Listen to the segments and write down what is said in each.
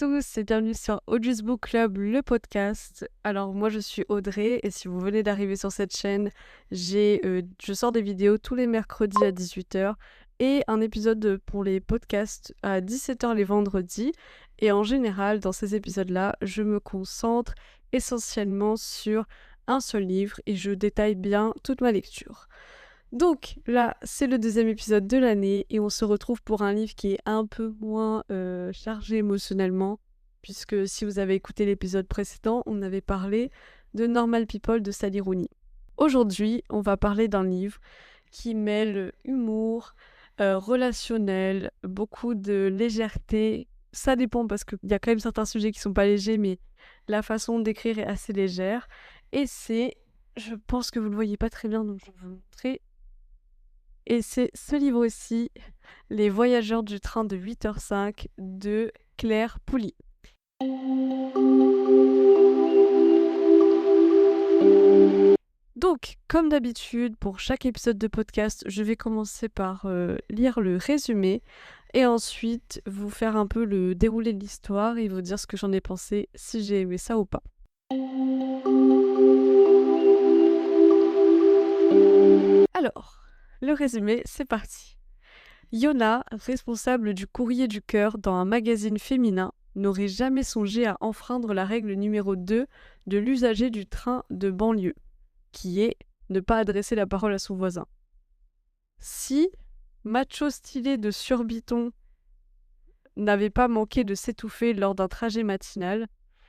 tous et bienvenue sur Audrey's Book Club, le podcast. Alors moi je suis Audrey et si vous venez d'arriver sur cette chaîne, je sors des vidéos tous les mercredis à 18h et un épisode pour les podcasts à 17h les vendredis. Et en général, dans ces épisodes-là, je me concentre essentiellement sur un seul livre et je détaille bien toute ma lecture. Donc là, c'est le deuxième épisode de l'année et on se retrouve pour un livre qui est un peu moins chargé émotionnellement, puisque si vous avez écouté l'épisode précédent, on avait parlé de Normal People de Sally Rooney. Aujourd'hui, on va parler d'un livre qui mêle humour, relationnel, beaucoup de légèreté. Ça dépend parce qu'il y a quand même certains sujets qui sont pas légers, mais la façon d'écrire est assez légère. Et je pense que vous le voyez pas très bien, donc je vais vous montrer. Et c'est ce livre-ci, Les Voyageurs du train de 8h05 de Claire Pouly. Donc, comme d'habitude, pour chaque épisode de podcast, je vais commencer par lire le résumé et ensuite vous faire un peu le déroulé de l'histoire et vous dire ce que j'en ai pensé, si j'ai aimé ça ou pas. Alors, le résumé, c'est parti. Yona, responsable du courrier du cœur dans un magazine féminin, n'aurait jamais songé à enfreindre la règle numéro 2 de l'usager du train de banlieue, qui est ne pas adresser la parole à son voisin. Si, macho stylé de Surbiton, n'avait pas manqué de s'étouffer lors d'un trajet matinal,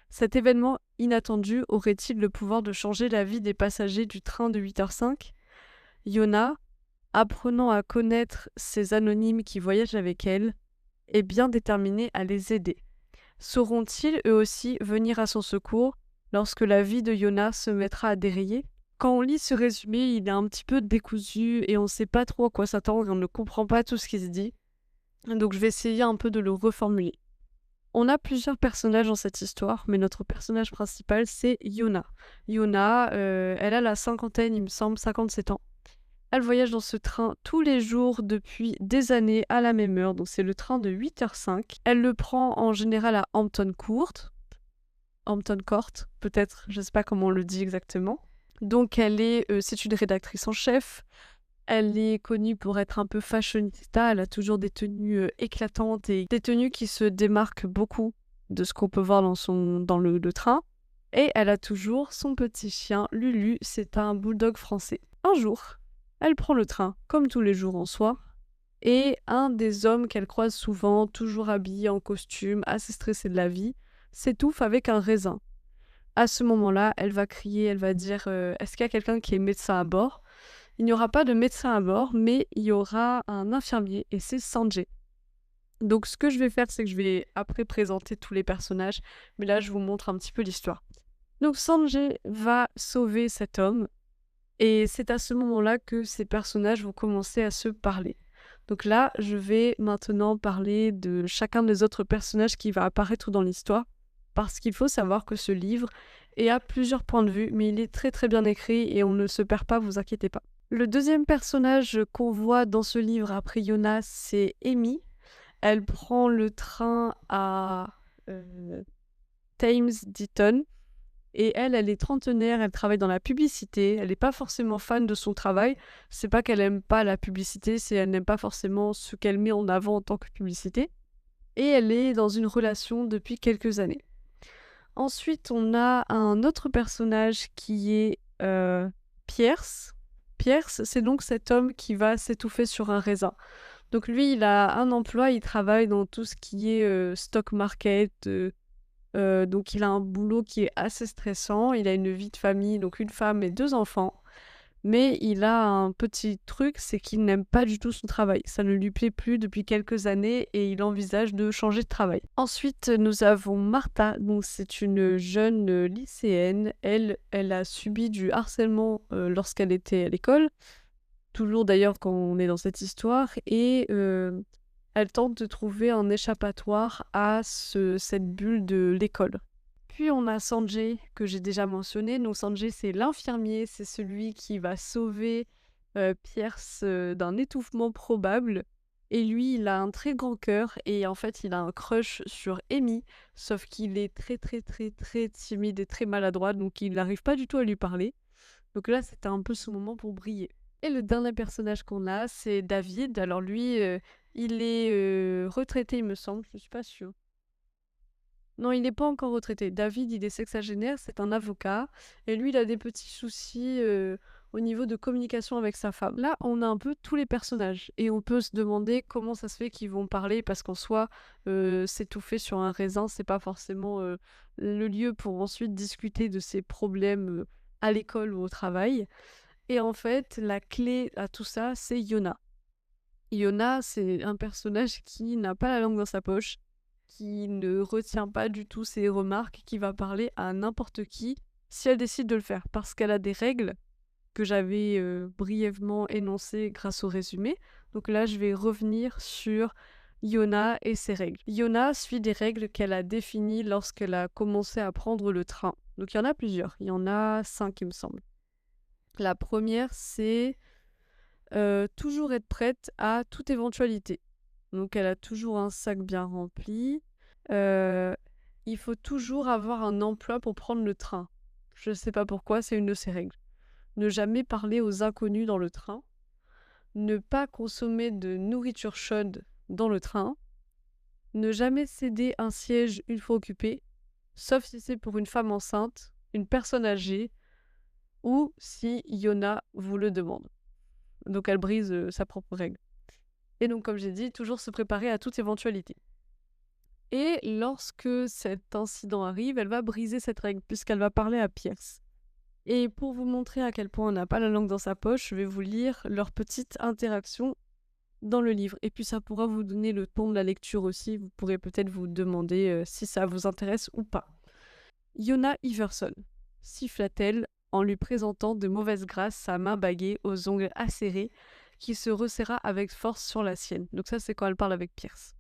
cet événement inattendu aurait-il le pouvoir de changer la vie des passagers du train de 8h05 ? Yona, apprenant à connaître ces anonymes qui voyagent avec elle, est bien déterminée à les aider. Sauront-ils eux aussi venir à son secours lorsque la vie de Yona se mettra à dérayer ? Quand on lit ce résumé, il est un petit peu décousu et on ne sait pas trop à quoi s'attendre et on ne comprend pas tout ce qui se dit. Donc je vais essayer un peu de le reformuler. On a plusieurs personnages dans cette histoire, mais notre personnage principal, c'est Yona. Yona, elle a la cinquantaine, il me semble, 57 ans. Elle voyage dans ce train tous les jours depuis des années à la même heure, donc c'est le train de 8h05. Elle le prend en général à Hampton Court, peut-être, je ne sais pas comment on le dit exactement. Donc c'est une rédactrice en chef. Elle est connue pour être un peu fashionista, elle a toujours des tenues éclatantes et des tenues qui se démarquent beaucoup de ce qu'on peut voir dans le train. Et elle a toujours son petit chien, Lulu, c'est un bulldog français. Un jour, elle prend le train, comme tous les jours en soi, et un des hommes qu'elle croise souvent, toujours habillé en costume, assez stressé de la vie, s'étouffe avec un raisin. À ce moment-là, elle va crier, elle va dire est-ce qu'il y a quelqu'un qui est médecin à bord ? Il n'y aura pas de médecin à bord, mais il y aura un infirmier, et c'est Sanjay. Donc ce que je vais faire, c'est que je vais après présenter tous les personnages, mais là je vous montre un petit peu l'histoire. Donc Sanjay va sauver cet homme, et c'est à ce moment-là que ces personnages vont commencer à se parler. Donc là, je vais maintenant parler de chacun des autres personnages qui va apparaître dans l'histoire, parce qu'il faut savoir que ce livre est à plusieurs points de vue, mais il est très très bien écrit et on ne se perd pas, vous inquiétez pas. Le deuxième personnage qu'on voit dans ce livre après Yona, c'est Amy. Elle prend le train à Thames Ditton. Et elle est trentenaire, elle travaille dans la publicité, elle n'est pas forcément fan de son travail, c'est pas qu'elle aime pas la publicité, c'est qu'elle n'aime pas forcément ce qu'elle met en avant en tant que publicité. Et elle est dans une relation depuis quelques années. Ensuite, on a un autre personnage qui est Pierce. Pierce, c'est donc cet homme qui va s'étouffer sur un raisin. Donc lui, il a un emploi, il travaille dans tout ce qui est stock market, donc il a un boulot qui est assez stressant, il a une vie de famille, donc une femme et 2 enfants. Mais il a un petit truc, c'est qu'il n'aime pas du tout son travail. Ça ne lui plaît plus depuis quelques années et il envisage de changer de travail. Ensuite, nous avons Martha, donc c'est une jeune lycéenne. Elle a subi du harcèlement lorsqu'elle était à l'école. Toujours d'ailleurs quand on est dans cette histoire. Et elle tente de trouver un échappatoire à cette bulle de l'école. Puis on a Sanjay, que j'ai déjà mentionné. Donc Sanjay, c'est l'infirmier, c'est celui qui va sauver Pierce d'un étouffement probable. Et lui, il a un très grand cœur et en fait, il a un crush sur Amy, sauf qu'il est très très très très timide et très maladroit, donc il n'arrive pas du tout à lui parler. Donc là, c'était un peu son moment pour briller. Et le dernier personnage qu'on a, c'est David. Alors lui, il est retraité, il me semble, je ne suis pas sûre. Non, il n'est pas encore retraité. David, il est sexagénaire, c'est un avocat. Et lui, il a des petits soucis au niveau de communication avec sa femme. Là, on a un peu tous les personnages. Et on peut se demander comment ça se fait qu'ils vont parler, parce qu'en soi, s'étouffer sur un raisin, c'est pas forcément le lieu pour ensuite discuter de ses problèmes à l'école ou au travail. Et en fait, la clé à tout ça, c'est Yona. Yona, c'est un personnage qui n'a pas la langue dans sa poche, qui ne retient pas du tout ses remarques, qui va parler à n'importe qui si elle décide de le faire, parce qu'elle a des règles que j'avais brièvement énoncées grâce au résumé. Donc là, je vais revenir sur Yona et ses règles. Yona suit des règles qu'elle a définies lorsqu'elle a commencé à prendre le train. Donc il y en a plusieurs, il y en a 5 il me semble. La première, c'est toujours être prête à toute éventualité. Donc elle a toujours un sac bien rempli. Euh, il faut toujours avoir un emploi pour prendre le train. Je ne sais pas pourquoi, c'est une de ses règles. Ne jamais parler aux inconnus dans le train. Ne pas consommer de nourriture chaude dans le train. Ne jamais céder un siège une fois occupé, sauf si c'est pour une femme enceinte, une personne âgée ou si Yona vous le demande. Donc elle brise sa propre règle. Et donc, comme j'ai dit, toujours se préparer à toute éventualité. Et lorsque cet incident arrive, elle va briser cette règle, puisqu'elle va parler à Pierce. Et pour vous montrer à quel point on n'a pas la langue dans sa poche, je vais vous lire leur petite interaction dans le livre. Et puis ça pourra vous donner le ton de la lecture aussi. Vous pourrez peut-être vous demander si ça vous intéresse ou pas. Yona Iverson, siffla-t-elle en lui présentant de mauvaise grâce sa main baguée aux ongles acérés qui se resserra avec force sur la sienne. Donc ça, c'est quand elle parle avec Pierce.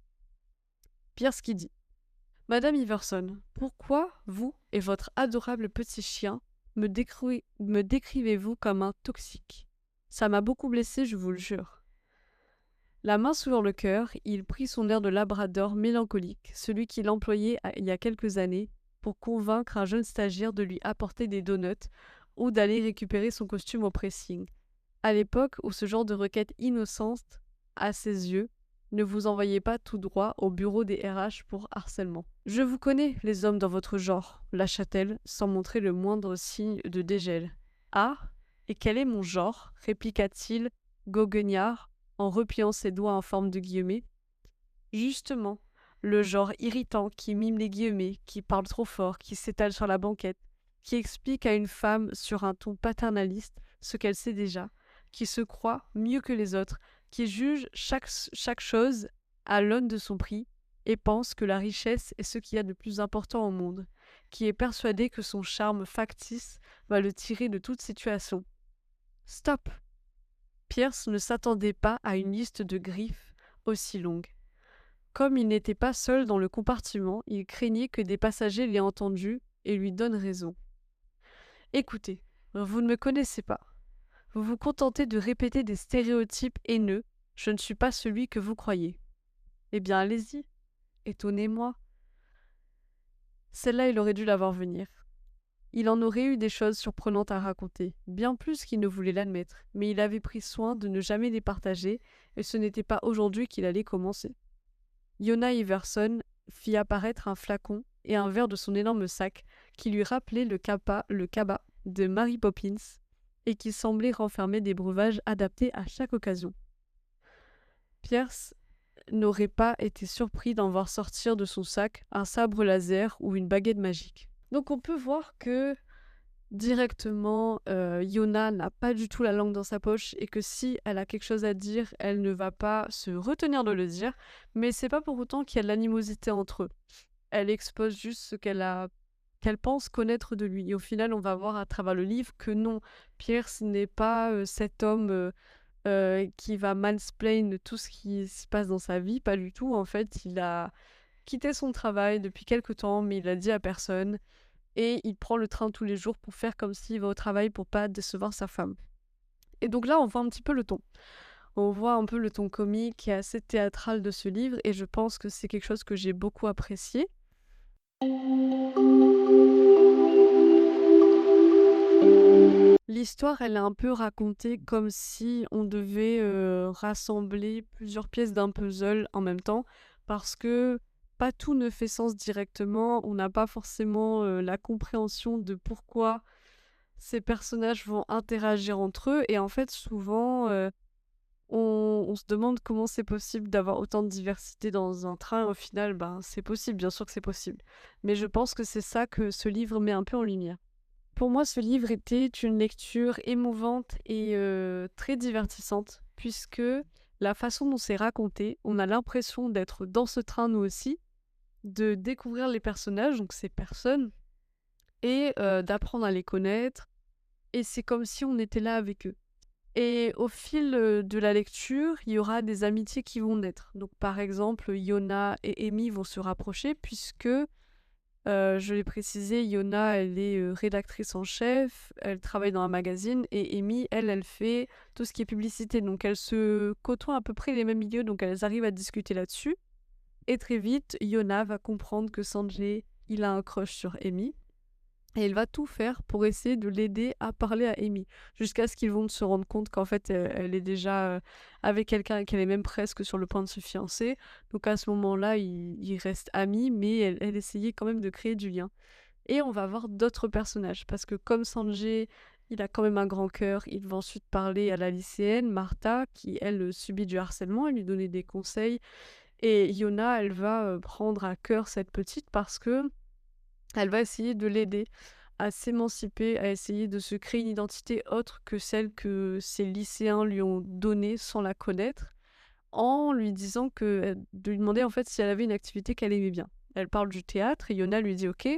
Pierce qui dit « Madame Iverson, pourquoi vous et votre adorable petit chien me décrivez-vous comme un toxique? Ça m'a beaucoup blessé, je vous le jure. » La main sur le cœur, il prit son air de labrador mélancolique, celui qu'il employait il y a quelques années pour convaincre un jeune stagiaire de lui apporter des donuts ou d'aller récupérer son costume au pressing. À l'époque où ce genre de requête innocente, à ses yeux, ne vous envoyez pas tout droit au bureau des RH pour harcèlement. « Je vous connais, les hommes dans votre genre, » lâcha-t-elle, sans montrer le moindre signe de dégel. « Ah, et quel est mon genre » répliqua-t-il, goguenard, en repliant ses doigts en forme de guillemets. « Justement, le genre irritant qui mime les guillemets, qui parle trop fort, qui s'étale sur la banquette, qui explique à une femme sur un ton paternaliste ce qu'elle sait déjà, qui se croit mieux que les autres, qui juge chaque chose à l'aune de son prix et pense que la richesse est ce qu'il y a de plus important au monde, qui est persuadé que son charme factice va le tirer de toute situation. Stop! Pierce ne s'attendait pas à une liste de griffes aussi longue. Comme il n'était pas seul dans le compartiment, il craignait que des passagers l'aient entendu et lui donnent raison. « Écoutez, vous ne me connaissez pas. Vous vous contentez de répéter des stéréotypes haineux. Je ne suis pas celui que vous croyez. Eh bien, allez-y. Étonnez-moi. » Celle-là, il aurait dû la voir venir. Il en aurait eu des choses surprenantes à raconter, bien plus qu'il ne voulait l'admettre, mais il avait pris soin de ne jamais les partager, et ce n'était pas aujourd'hui qu'il allait commencer. Yona Iverson fit apparaître un flacon et un verre de son énorme sac qui lui rappelait le cabas de Mary Poppins et qui semblait renfermer des breuvages adaptés à chaque occasion. Pierce n'aurait pas été surpris d'en voir sortir de son sac un sabre laser ou une baguette magique. Donc on peut voir que directement, Yona n'a pas du tout la langue dans sa poche et que si elle a quelque chose à dire, elle ne va pas se retenir de le dire, mais c'est pas pour autant qu'il y a de l'animosité entre eux. Elle expose juste ce qu'elle pense connaître de lui. Et au final, on va voir à travers le livre que non, Pierce n'est pas cet homme qui va mansplain tout ce qui se passe dans sa vie, pas du tout. En fait, il a quitté son travail depuis quelque temps, mais il l'a dit à personne. Et il prend le train tous les jours pour faire comme s'il va au travail pour pas décevoir sa femme. Et donc là, on voit un petit peu le ton. On voit un peu le ton comique qui est assez théâtral de ce livre et je pense que c'est quelque chose que j'ai beaucoup apprécié. L'histoire, elle est un peu racontée comme si on devait rassembler plusieurs pièces d'un puzzle en même temps, parce que pas tout ne fait sens directement, on n'a pas forcément la compréhension de pourquoi ces personnages vont interagir entre eux, et en fait souvent on se demande comment c'est possible d'avoir autant de diversité dans un train. Au final, ben, c'est possible, bien sûr que c'est possible. Mais je pense que c'est ça que ce livre met un peu en lumière. Pour moi, ce livre était une lecture émouvante et très divertissante, puisque la façon dont c'est raconté, on a l'impression d'être dans ce train nous aussi, de découvrir les personnages, donc ces personnes, et d'apprendre à les connaître. Et c'est comme si on était là avec eux. Et au fil de la lecture, il y aura des amitiés qui vont naître. Donc par exemple, Yona et Amy vont se rapprocher puisque, je l'ai précisé, Yona, elle est rédactrice en chef, elle travaille dans un magazine, et Amy, elle fait tout ce qui est publicité. Donc elles se côtoient à peu près les mêmes milieux, donc elles arrivent à discuter là-dessus. Et très vite, Yona va comprendre que Sanjay, il a un crush sur Amy. Et elle va tout faire pour essayer de l'aider à parler à Amy, jusqu'à ce qu'ils vont se rendre compte qu'en fait, elle est déjà avec quelqu'un et qu'elle est même presque sur le point de se fiancer. Donc à ce moment-là, ils restent amis, mais elle essayait quand même de créer du lien. Et on va voir d'autres personnages, parce que comme Sanjay, il a quand même un grand cœur, il va ensuite parler à la lycéenne, Martha, qui, elle, subit du harcèlement, et lui donner des conseils. Et Yona, elle va prendre à cœur cette petite parce que elle va essayer de l'aider à s'émanciper, à essayer de se créer une identité autre que celle que ses lycéens lui ont donnée sans la connaître, en lui disant de lui demander en fait si elle avait une activité qu'elle aimait bien. Elle parle du théâtre et Yona lui dit ok,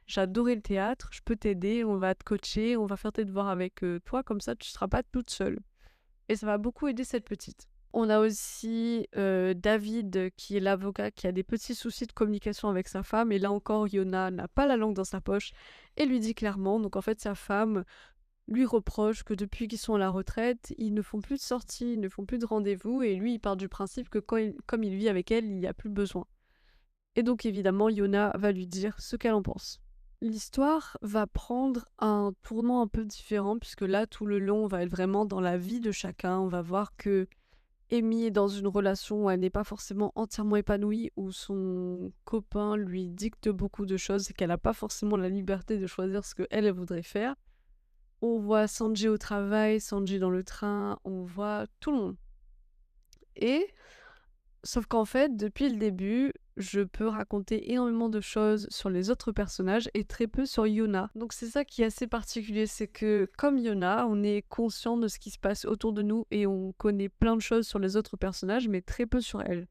j'ai adoré le théâtre, je peux t'aider, on va te coacher, on va faire tes devoirs avec toi, comme ça tu ne seras pas toute seule. Et ça va beaucoup aider cette petite. On a aussi David, qui est l'avocat, qui a des petits soucis de communication avec sa femme. Et là encore, Yona n'a pas la langue dans sa poche et lui dit clairement. Donc en fait, sa femme lui reproche que depuis qu'ils sont à la retraite, ils ne font plus de sorties, ils ne font plus de rendez-vous. Et lui, il part du principe que comme il vit avec elle, il n'y a plus besoin. Et donc évidemment, Yona va lui dire ce qu'elle en pense. L'histoire va prendre un tournant un peu différent, puisque là, tout le long, on va être vraiment dans la vie de chacun. On va voir que Amy est dans une relation où elle n'est pas forcément entièrement épanouie, où son copain lui dicte beaucoup de choses et qu'elle n'a pas forcément la liberté de choisir ce qu'elle voudrait faire. On voit Sanjay au travail, Sanjay dans le train, on voit tout le monde. Et sauf qu'en fait, depuis le début, je peux raconter énormément de choses sur les autres personnages et très peu sur Yona. Donc c'est ça qui est assez particulier, c'est que comme Yona, on est conscient de ce qui se passe autour de nous et on connaît plein de choses sur les autres personnages, mais très peu sur elle.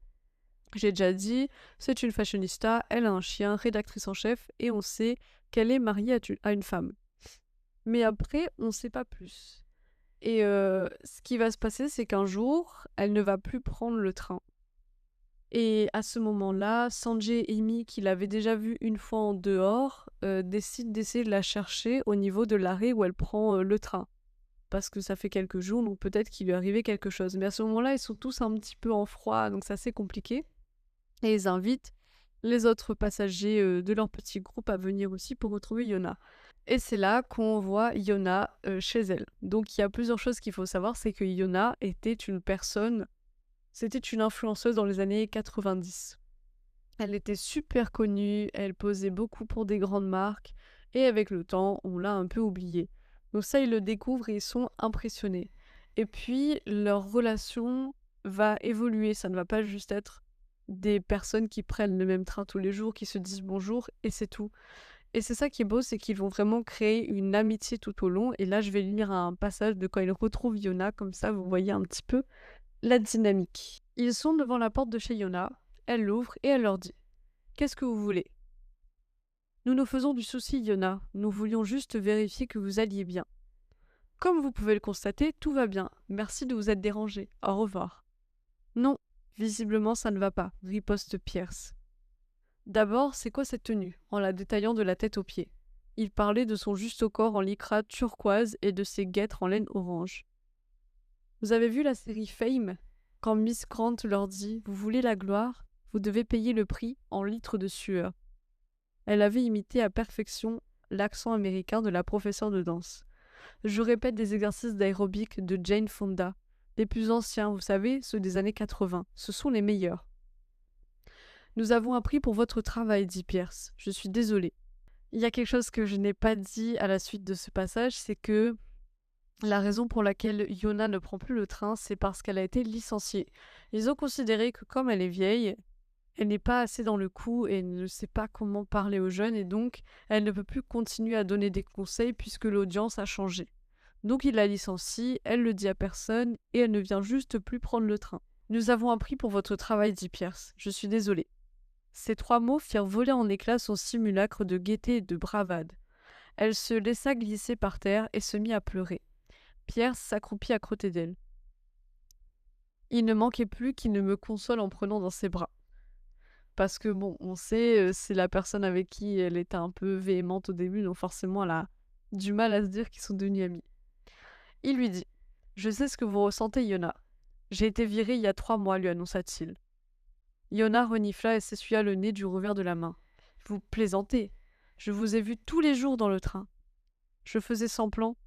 J'ai déjà dit, c'est une fashionista, elle a un chien, rédactrice en chef, et on sait qu'elle est mariée à une femme. Mais après, on ne sait pas plus. Et ce qui va se passer, c'est qu'un jour, elle ne va plus prendre le train. Et à ce moment-là, Sanjay et Amy, qui l'avaient déjà vue une fois en dehors, décident d'essayer de la chercher au niveau de l'arrêt où elle prend le train. Parce que ça fait quelques jours, donc peut-être qu'il lui est arrivé quelque chose. Mais à ce moment-là, ils sont tous un petit peu en froid, donc c'est assez compliqué. Et ils invitent les autres passagers de leur petit groupe à venir aussi pour retrouver Yona. Et c'est là qu'on voit Yona chez elle. Donc il y a plusieurs choses qu'il faut savoir, c'est que Yona était une personne... C'était une influenceuse dans les années 90. Elle était super connue, elle posait beaucoup pour des grandes marques, et avec le temps, on l'a un peu oubliée. Donc ça, ils le découvrent et ils sont impressionnés. Et puis, leur relation va évoluer, ça ne va pas juste être des personnes qui prennent le même train tous les jours, qui se disent bonjour, et c'est tout. Et c'est ça qui est beau, c'est qu'ils vont vraiment créer une amitié tout au long, et là, je vais lire un passage de quand ils retrouvent Yona, comme ça, vous voyez un petit peu la dynamique. Ils sont devant la porte de chez Yona, elle l'ouvre et elle leur dit « Qu'est-ce que vous voulez ?»« Nous nous faisons du souci, Yona, nous voulions juste vérifier que vous alliez bien. »« Comme vous pouvez le constater, tout va bien, merci de vous être dérangé, au revoir. »« Non, visiblement ça ne va pas, riposte Pierce. D'abord, c'est quoi cette tenue, en la détaillant de la tête aux pieds. Il parlait de son juste au corps en lycra turquoise et de ses guêtres en laine orange. Vous avez vu la série Fame? Quand Miss Grant leur dit « Vous voulez la gloire? Vous devez payer le prix en litres de sueur. » Elle avait imité à perfection l'accent américain de la professeure de danse. Je répète des exercices d'aérobic de Jane Fonda. Les plus anciens, vous savez, ceux des années 80. Ce sont les meilleurs. Nous avons appris pour votre travail, dit Pierce. Je suis désolée. Il y a quelque chose que je n'ai pas dit à la suite de ce passage, c'est que la raison pour laquelle Yona ne prend plus le train, c'est parce qu'elle a été licenciée. Ils ont considéré que comme elle est vieille, elle n'est pas assez dans le coup et ne sait pas comment parler aux jeunes et donc elle ne peut plus continuer à donner des conseils puisque l'audience a changé. Donc il la licencie, elle le dit à personne et elle ne vient juste plus prendre le train. Nous avons appris pour votre travail, dit Pierce. Je suis désolée. Ces 3 mots firent voler en éclats son simulacre de gaieté et de bravade. Elle se laissa glisser par terre et se mit à pleurer. Pierce s'accroupit à côté d'elle. Il ne manquait plus qu'il ne me console en prenant dans ses bras. Parce que bon, on sait, c'est la personne avec qui elle était un peu véhémente au début, donc forcément elle a du mal à se dire qu'ils sont devenus amis. Il lui dit « Je sais ce que vous ressentez, Yona. J'ai été viré il y a 3 mois, lui annonça-t-il. Yona renifla et s'essuya le nez du revers de la main. « Vous plaisantez. Je vous ai vu tous les jours dans le train. » Je faisais semblant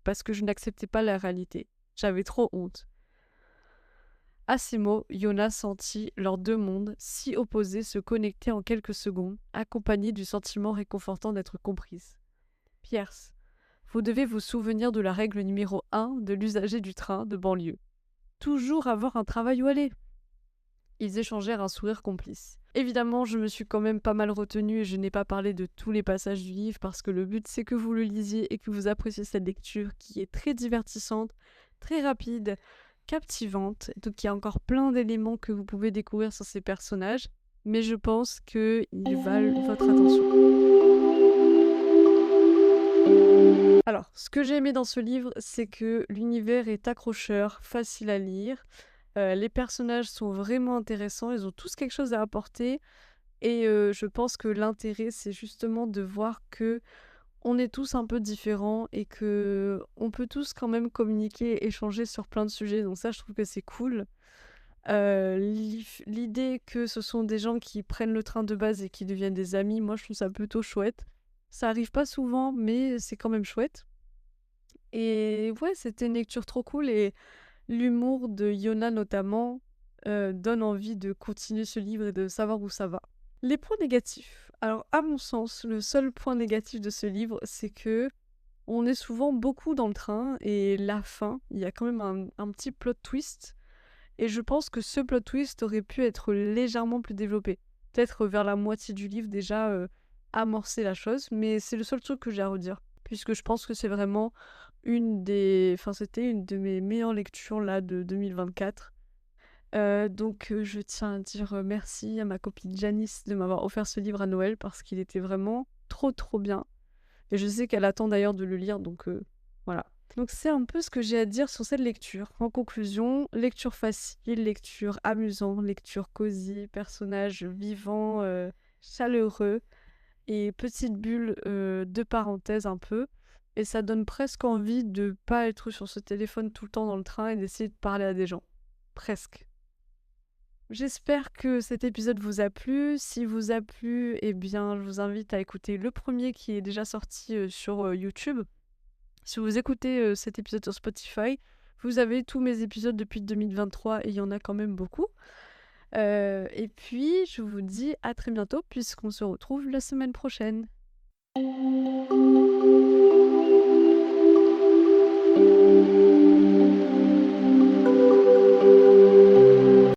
parce que je n'acceptais pas la réalité. J'avais trop honte. À ces mots, Yona sentit leurs 2 mondes, si opposés, se connecter en quelques secondes, accompagnés du sentiment réconfortant d'être comprise. « Pierce, vous devez vous souvenir de la règle numéro 1 de l'usager du train de banlieue. Toujours avoir un travail où aller. » Ils échangèrent un sourire complice. Évidemment, je me suis quand même pas mal retenue et je n'ai pas parlé de tous les passages du livre parce que le but c'est que vous le lisiez et que vous appréciez cette lecture qui est très divertissante, très rapide, captivante. Donc il y a encore plein d'éléments que vous pouvez découvrir sur ces personnages, mais je pense qu'ils valent votre attention. Alors, ce que j'ai aimé dans ce livre, c'est que l'univers est accrocheur, facile à lire. Les personnages sont vraiment intéressants, ils ont tous quelque chose à apporter. Et je pense que l'intérêt, c'est justement de voir que on est tous un peu différents et que on peut tous quand même communiquer, échanger sur plein de sujets. Donc ça, je trouve que c'est cool. L'idée que ce sont des gens qui prennent le train de base et qui deviennent des amis, moi, je trouve ça plutôt chouette. Ça arrive pas souvent, mais c'est quand même chouette. Et ouais, c'était une lecture trop cool et l'humour de Yona notamment donne envie de continuer ce livre et de savoir où ça va. Les points négatifs. Alors, à mon sens, le seul point négatif de ce livre, c'est que on est souvent beaucoup dans le train et la fin, il y a quand même un petit plot twist. Et je pense que ce plot twist aurait pu être légèrement plus développé. Peut-être vers la moitié du livre déjà amorcer la chose, mais c'est le seul truc que j'ai à redire. Puisque je pense que c'est vraiment c'était une de mes meilleures lectures là de 2024. Donc je tiens à dire merci à ma copine Janice de m'avoir offert ce livre à Noël parce qu'il était vraiment trop trop bien. Et je sais qu'elle attend d'ailleurs de le lire, donc voilà. Donc c'est un peu ce que j'ai à dire sur cette lecture. En conclusion, lecture facile, lecture amusante, lecture cosy, personnage vivant, chaleureux et petite bulle de parenthèse un peu. Et ça donne presque envie de pas être sur ce téléphone tout le temps dans le train et d'essayer de parler à des gens. Presque. J'espère que cet épisode vous a plu. Si vous a plu, eh bien, je vous invite à écouter le premier qui est déjà sorti sur YouTube. Si vous écoutez cet épisode sur Spotify, vous avez tous mes épisodes depuis 2023 et il y en a quand même beaucoup. Et puis, je vous dis à très bientôt puisqu'on se retrouve la semaine prochaine.